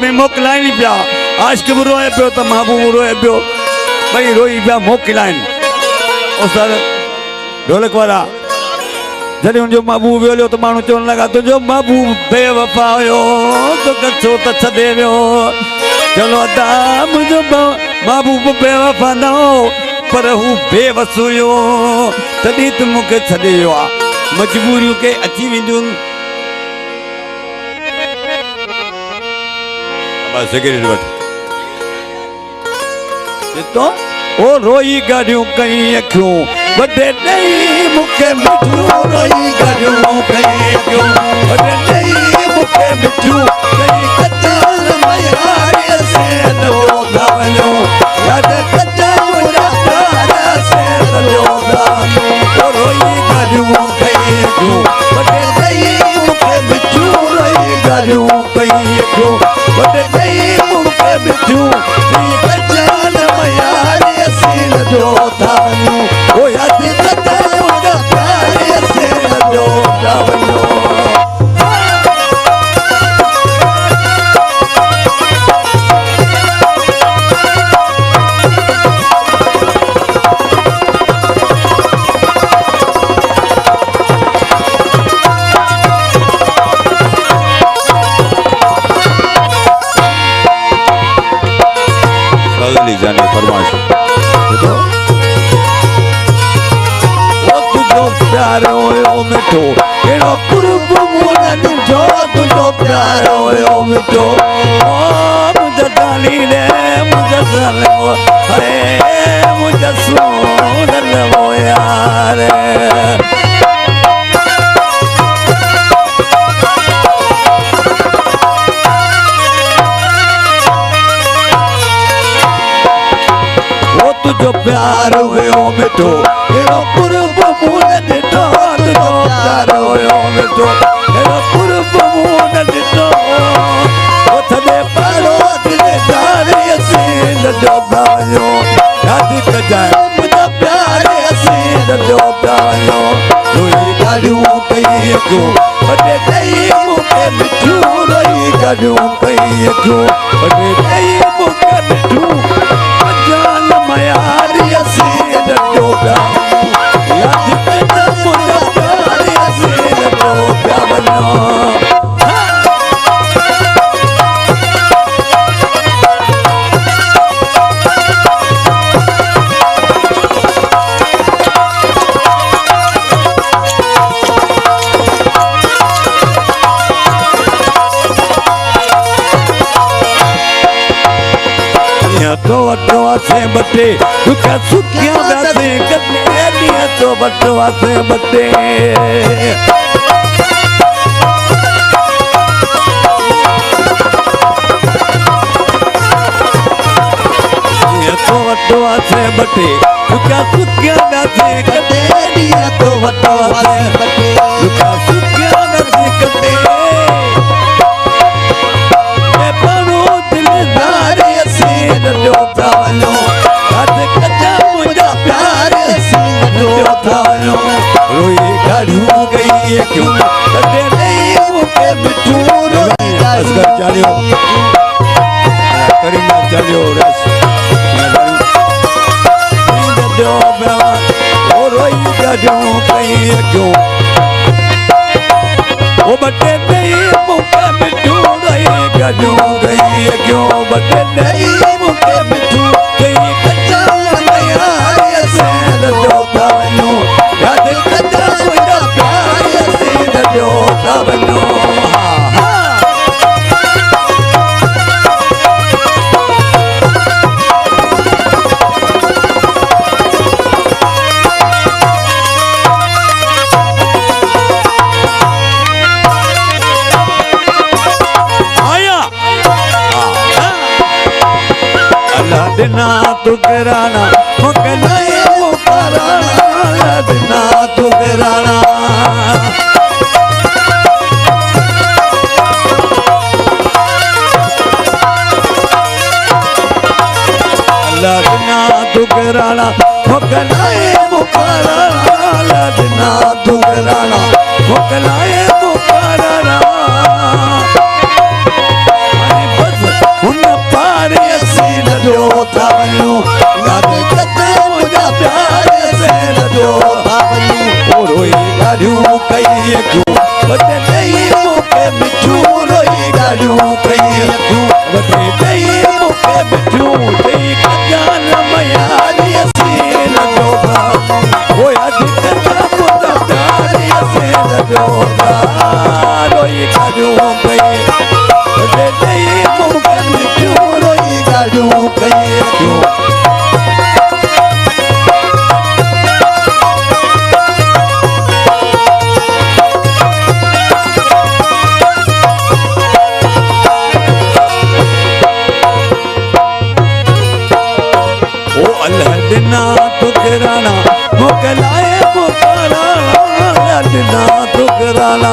में मोकलाइनि पिया आशिक बि रोए पियो त महबूब रोए पियो भई रोई पिया मोकलाइनि उस्ताद ढोलक वारा जॾहिं हुनजो महबूब वियो त माण्हू चवण लॻा तुंहिंजो महबूब बेवफ़ा हुयो तोखे छो त छॾे वियो चलो अदा मुंहिंजो महबूब बेवफ़ा न हो पर हू बेवस हुयो तॾहिं त मूंखे छॾे वियो आहे मजबूरियूं के अची वेंदियूं सिगरेट वठ तो ओ रोई गाड़ियों कई अखियों वॾे ॾेई मूंखे मिठियूं रोई गाड़ियों कई अखियों वॾे ॾेई मूंखे मिठियूं कई कचाल मयार से लो दावलो याद कचाल यार से लो दावलो ओ रोई गाड़ियों कई अखियों वॾे ॾेई मूंखे मिठियूं रोई गाड़ियों कई अखियों वॾे ॾेई मूंखे मिठियूं कई कचाल मयार से लो दावलो ओ याद कचाल मयार से लो दावलो जाने फरमाइश वो तुझो प्यार होयो मिठो केड़ो कुर्ब मोन जो तुझो प्यार होयो मिठो ओ मुझे डाली ले मुझे सलो अरे मुझे सोन लो यार तुझो प्यार हुयो मिठो एड़ो कुर्ब मून ॾिठो तुझो प्यार हुयो मिठो एड़ो कुर्ब मून ॾिठो ओ थॾे पाड़ो दिले दारी असीं लॾो दायो यादि कजाए मुंहिंजा प्यार असीं लॾो दायो रोई गाड़ियूं कई अखियूं वॾे ॾेई मूंखे मिठियूं रोई गाड़ियूं कई अखियूं वॾे ॾेई मूंखे मिठियूं जान मयारी असीं लॾो पिया यादि कजाए मुंहिंजा प्यार असीं लॾो पिया वञो तो वटो आसे बटे दुखा सुखिया दासे कटे दिया तो वटो आसे बटे तो वटो आसे बटे दुखा सुखिया दासे कटे दिया तो वटो आसे बटे दुखा सुखिया दासे कटे लॾो दावलो याद कजाए मुंहिंजा प्यार असीं लॾो दावलो रोई गाड़ियूं कई अखियूं वॾे ॾेई मूंखे मिठियूं रोई असगर चालियो करीम चालियो रस लॾो पिया ओ रोई गाड़ियूं कई अखियूं ओ वॾे ॾेई मूंखे मिठियूं रोई गाड़ियूं कई अखियूं वॾे ॾेई मूंखे मिठियूं कई कचाल मयार असीं लॾो दावलो यादि कजाए मुंहिंजा प्यार असीं लॾो दावलो दिना तू गिराना मुकनाए मुकराना दिना तू गिराना अल्लाह दिना तू गिराना मुकनाए मुकराना दिना तू गिराना मुकनाए मुकराना अरे बस अखियूं वॾे ॾेई मूंखे मिठियूं ॾेई कजान मयारी असीं लॻो था ओए अॼु कजा पुता प्यारी असीं लॻो था रोई ॻाल्हियूं कई वॾे ॾेई मूंखे मिठियूं रोई ॻाल्हियूं कई अखियूं दिना तुकराना मोकलाए पुकारा दिना तुकराना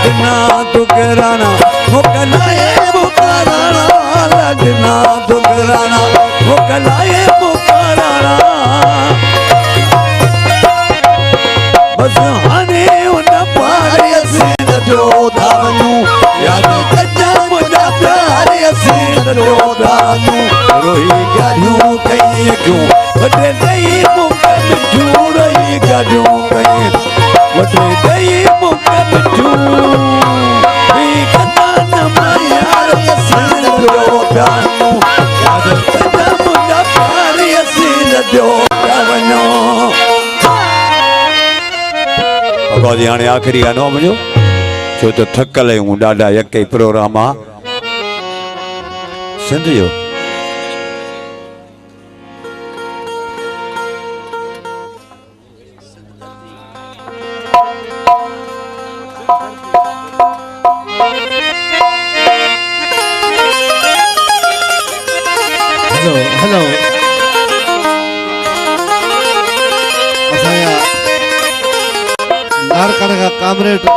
दिना तुकराना मोकलाए पुकारा दिना तुकराना मोकलाए पुकारा बस हाने उन पारे जो धावनू याद कजा मुझा प्यार असीं लॻो धानू रोई ॻाल्हियूं कई क्यों वॾे ॾेई मूंखे मिठियूं रोई ॻाल्हियूं कई वॾे ॾेई मूंखे मिठियूं ॿी कदा न यार असीं लॻो धानू याद कजा मुझा प्यार असीं लॻो धावनू भॻवान हाणे आख़िरी गानो मुंहिंजो छो तो थकल आहियूं ॾाढा यके प्रोग्राम आहे सिंध जो हेलो असांजा नारकड़ खां कामरेड